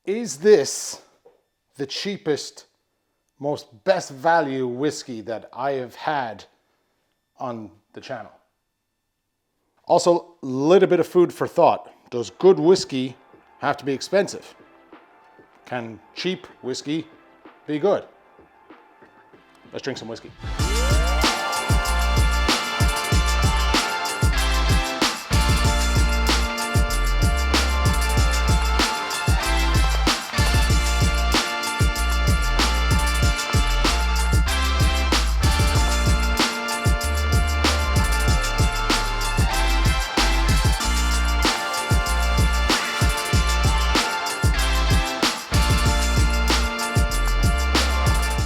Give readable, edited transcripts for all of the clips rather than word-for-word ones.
Is this the cheapest, most best value whiskey that I have had on the channel? Also, a little bit of food for thought. Does good whiskey have to be expensive? Can cheap whiskey be good? Let's drink some whiskey.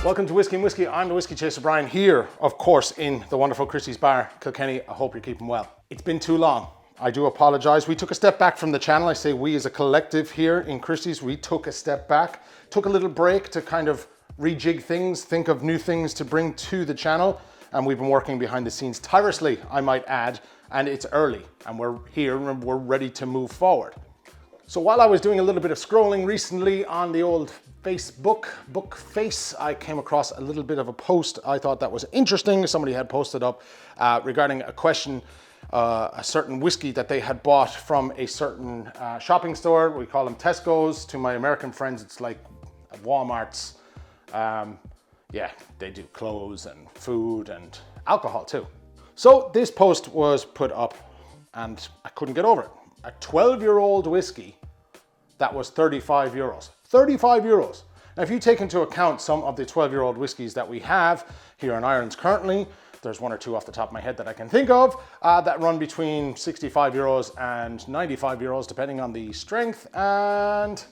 Welcome to Whiskey and Whiskey. I'm the Whiskey Chaser Brian here, of course, in the wonderful Christy's bar, Kilkenny. I hope you're keeping well. It's been too long. I do apologize. We took a step back from the channel. I say we as a collective here in Christy's, we took a step back, took a little break to kind of rejig things, think of new things to bring to the channel. And we've been working behind the scenes tirelessly, I might add, and it's early and we're here and we're ready to move forward. So while I was doing a little bit of scrolling recently on the old Facebook face, I came across a little bit of a post. I thought that was interesting. Somebody had posted up regarding a question, a certain whiskey that they had bought from a certain shopping store. We call them Tesco's. To my American friends, it's like Walmart's. Yeah, they do clothes and food and alcohol too. So this post was put up and I couldn't get over it. A 12-year-old whiskey that was 35 euros. 35 euros. Now, if you take into account some of the 12-year-old whiskies that we have here in Ireland currently, there's one or two off the top of my head that I can think of that run between 65 euros and 95 euros, depending on the strength. And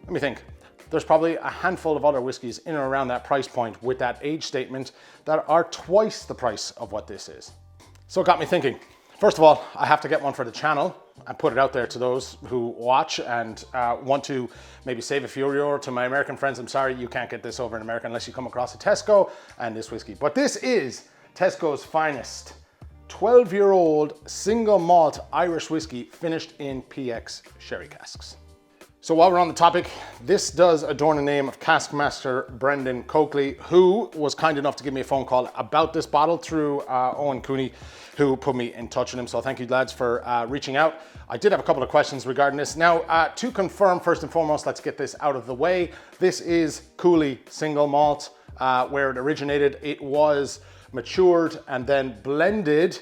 let me think. There's probably a handful of other whiskies in or around that price point with that age statement that are twice the price of what this is. So it got me thinking. First of all, I have to get one for the channel and put it out there to those who watch and want to maybe save a few euro. To my American friends, I'm sorry, you can't get this over in America unless you come across a Tesco and this whiskey. But this is Tesco's finest 12-year-old single malt Irish whiskey finished in PX sherry casks. So while we're on the topic, this does adorn the name of cask master Brendan Coakley, who was kind enough to give me a phone call about this bottle through Owen Cooney, who put me in touch with him. So thank you, lads, for reaching out. I did have a couple of questions regarding this. Now, to confirm, first and foremost, let's get this out of the way. This is Cooley single malt. Where it originated, it was matured and then blended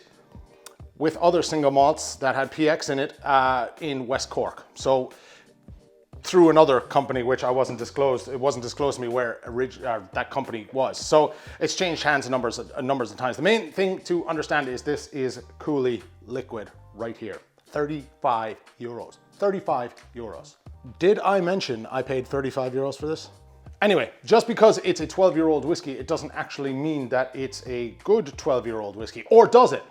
with other single malts that had PX in it in West Cork. So through another company, which it wasn't disclosed to me where that company was. So it's changed hands a numbers of times. The main thing to understand is this is Cooley liquid right here. 35 euros. 35 euros. Did I mention I paid 35 euros for this? Anyway, just because it's a 12-year-old whiskey, it doesn't actually mean that it's a good 12-year-old whiskey, or does it?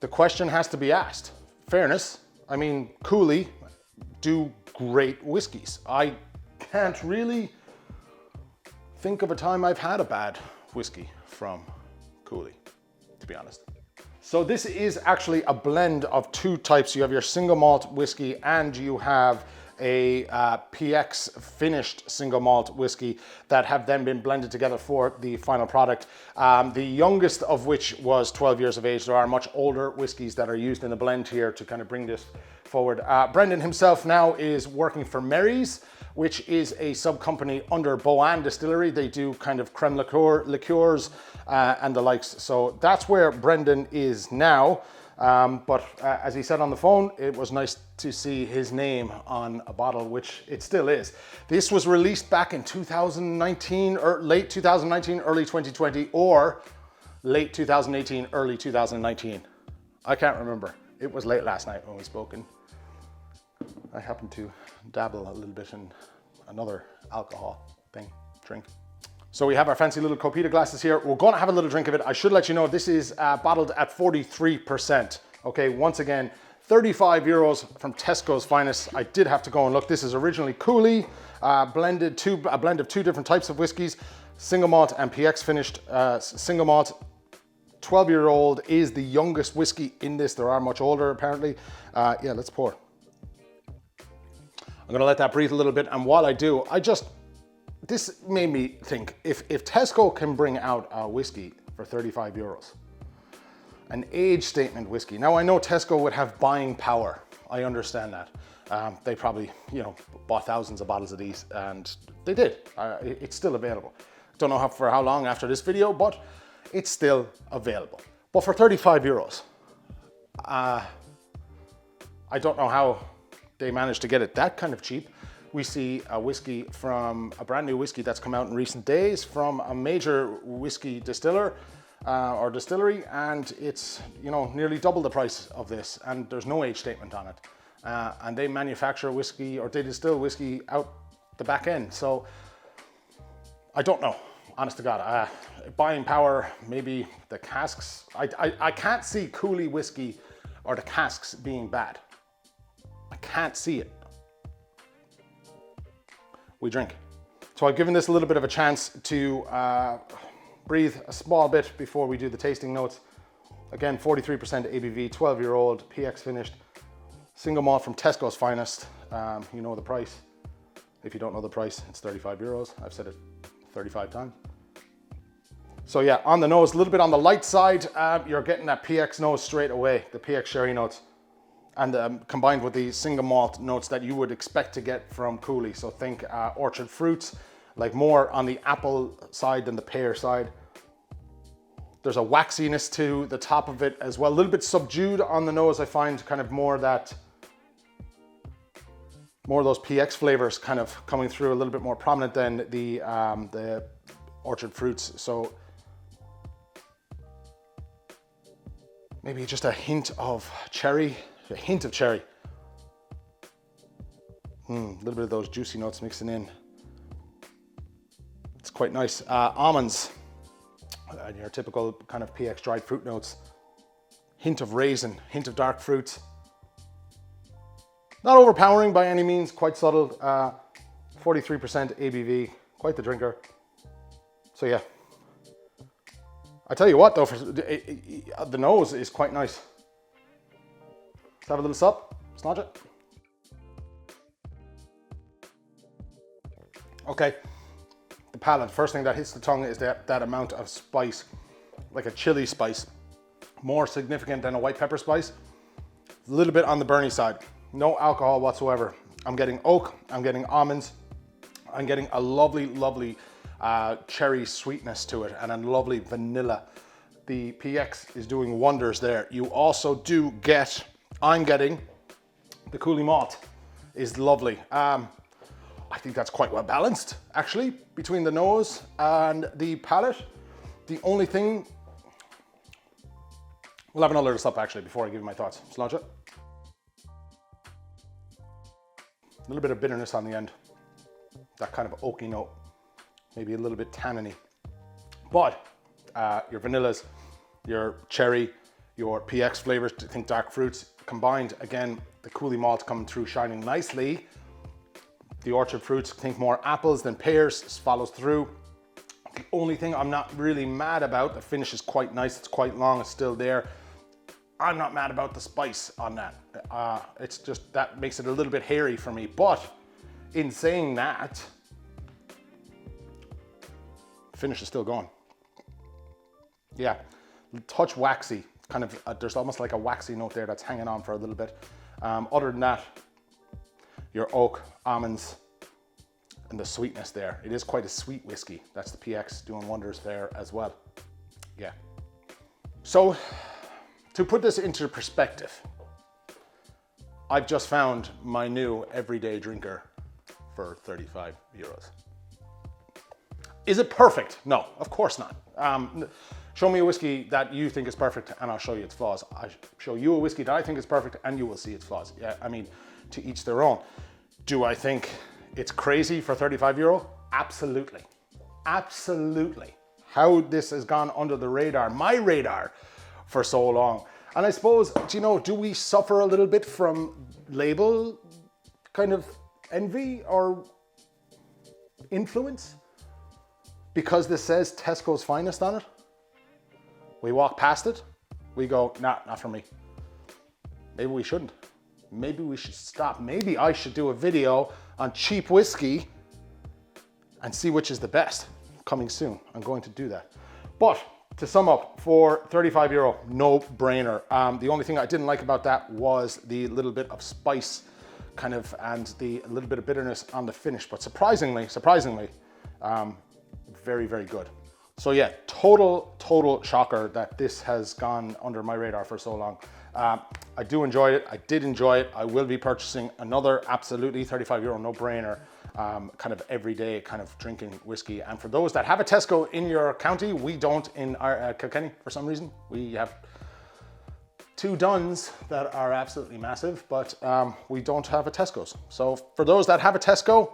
The question has to be asked. Fairness. I mean, Cooley do great whiskeys. I can't really think of a time I've had a bad whiskey from Cooley, to be honest. So this is actually a blend of two types. You have your single malt whiskey and you have a PX finished single malt whiskey that have then been blended together for the final product. The youngest of which was 12 years of age. There are much older whiskeys that are used in the blend here to kind of bring this forward. Brendan himself now is working for Mary's, which is a sub-company under Boan Distillery. They do kind of creme liqueurs and the likes. So that's where Brendan is now. But as he said on the phone, it was nice to see his name on a bottle, which it still is. This was released back in 2019, or late 2019, early 2020, or late 2018, early 2019. I can't remember. It was late last night when we spoke, and I happened to dabble a little bit in another alcohol drink. So we have our fancy little Copita glasses here. We're gonna have a little drink of it. I should let you know this is bottled at 43%. Okay, once again, 35 euros from Tesco's finest. I did have to go and look. This is originally Cooley, a blend of two different types of whiskeys, single malt and PX finished. Single malt, 12-year-old is the youngest whiskey in this. There are much older apparently. Yeah, let's pour. I'm gonna let that breathe a little bit, and while I do, this made me think, if Tesco can bring out a whiskey for 35 euros, an age statement whiskey. Now I know Tesco would have buying power, I understand that. They probably, bought thousands of bottles of these, and they did. It's still available. Don't know for how long after this video, but it's still available. But for 35 euros, I don't know how they managed to get it that kind of cheap. We see a brand new whiskey that's come out in recent days from a major whiskey distiller or distillery, and it's nearly double the price of this, and there's no age statement on it. And they manufacture whiskey, or they distill whiskey out the back end. So I don't know, honest to God. Buying power, maybe the casks. I can't see Cooley whiskey or the casks being bad. I can't see it. We drink. So I've given this a little bit of a chance to breathe a small bit before we do the tasting notes. Again, 43% ABV, 12-year-old, PX finished, single malt from Tesco's finest. You know the price. If you don't know the price, it's 35 euros. I've said it 35 times. So yeah, on the nose, a little bit on the light side, you're getting that PX nose straight away, the PX sherry notes, and combined with the single malt notes that you would expect to get from Cooley. So think orchard fruits, like more on the apple side than the pear side. There's a waxiness to the top of it as well, a little bit subdued on the nose. I find kind of more of those PX flavors kind of coming through a little bit more prominent than the orchard fruits. So maybe just a hint of cherry. A little bit of those juicy notes mixing in. It's quite nice. Almonds, and your typical kind of PX dried fruit notes. Hint of raisin, hint of dark fruits. Not overpowering by any means, quite subtle. 43% ABV, quite the drinker. So yeah. I tell you what though, the nose is quite nice. Let's have a little sup, snodge it. Okay, the palate, first thing that hits the tongue is that amount of spice, like a chili spice, more significant than a white pepper spice. A little bit on the burny side, no alcohol whatsoever. I'm getting oak, I'm getting almonds, I'm getting a lovely, lovely cherry sweetness to it, and a lovely vanilla. The PX is doing wonders there. You also do get, I'm getting the Cooley malt is lovely. I think that's quite well balanced actually between the nose and the palate. The only thing, we'll have another sup actually before I give you my thoughts. Sludge it. A little bit of bitterness on the end. That kind of oaky note, maybe a little bit tanniny. But your vanillas, your cherry, your PX flavors, think dark fruits, combined, again, the Cooley malt coming through shining nicely. The orchard fruits, think more apples than pears, follows through. The only thing I'm not really mad about, the finish is quite nice, it's quite long, it's still there. I'm not mad about the spice on that. It's just, that makes it a little bit hairy for me. But in saying that, the finish is still going. Yeah, touch waxy, kind of, there's almost like a waxy note there that's hanging on for a little bit. Other than that, your oak, almonds, and the sweetness there. It is quite a sweet whiskey. That's the PX doing wonders there as well. Yeah. So, to put this into perspective, I've just found my new everyday drinker for 35 euros. Is it perfect? No, of course not. Show me a whiskey that you think is perfect and I'll show you its flaws. I show you a whiskey that I think is perfect and you will see its flaws. Yeah, I mean, to each their own. Do I think it's crazy for 35 euro? Absolutely. Absolutely. How this has gone under the radar, my radar, for so long. And I suppose, do we suffer a little bit from label kind of envy or influence? Because this says Tesco's finest on it? We walk past it, we go, nah, not for me. Maybe we shouldn't. maybe we should stop. Maybe I should do a video on cheap whiskey and see which is the best. Coming soon, I'm going to do that. But to sum up, for €35, no brainer. The only thing I didn't like about that was the little bit of spice kind of, and the little bit of bitterness on the finish, but surprisingly, very, very good. So yeah, total shocker that this has gone under my radar for so long. I do enjoy it. I did enjoy it. I will be purchasing another absolutely €35 no-brainer, kind of everyday kind of drinking whiskey. And for those that have a Tesco in your county, we don't in our Kilkenny for some reason. We have 2 Duns that are absolutely massive, but we don't have a Tesco's. So for those that have a Tesco,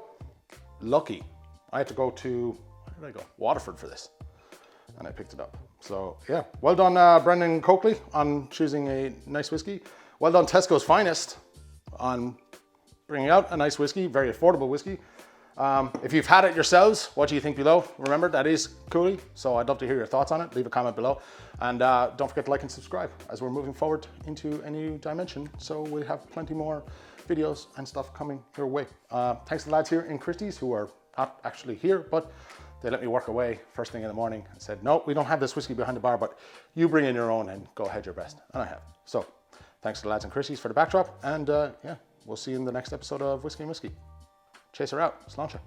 lucky. I had to go to, where did I go? Waterford for this. And I picked it up. So yeah, well done Brendan Coakley on choosing a nice whiskey. Well done Tesco's Finest on bringing out a nice whiskey, very affordable whiskey. If you've had it yourselves, what do you think below? Remember, that is Cooley, so I'd love to hear your thoughts on it. Leave a comment below. And don't forget to like and subscribe as we're moving forward into a new dimension. So we have plenty more videos and stuff coming your way. Thanks to the lads here in Christie's who are not actually here, but they let me work away first thing in the morning and said, no, we don't have this whiskey behind the bar, but you bring in your own and go ahead your best. And I have. So thanks to the lads in Christie's for the backdrop. And yeah, we'll see you in the next episode of Whiskey and Whiskey. Chase her out. Sláinte.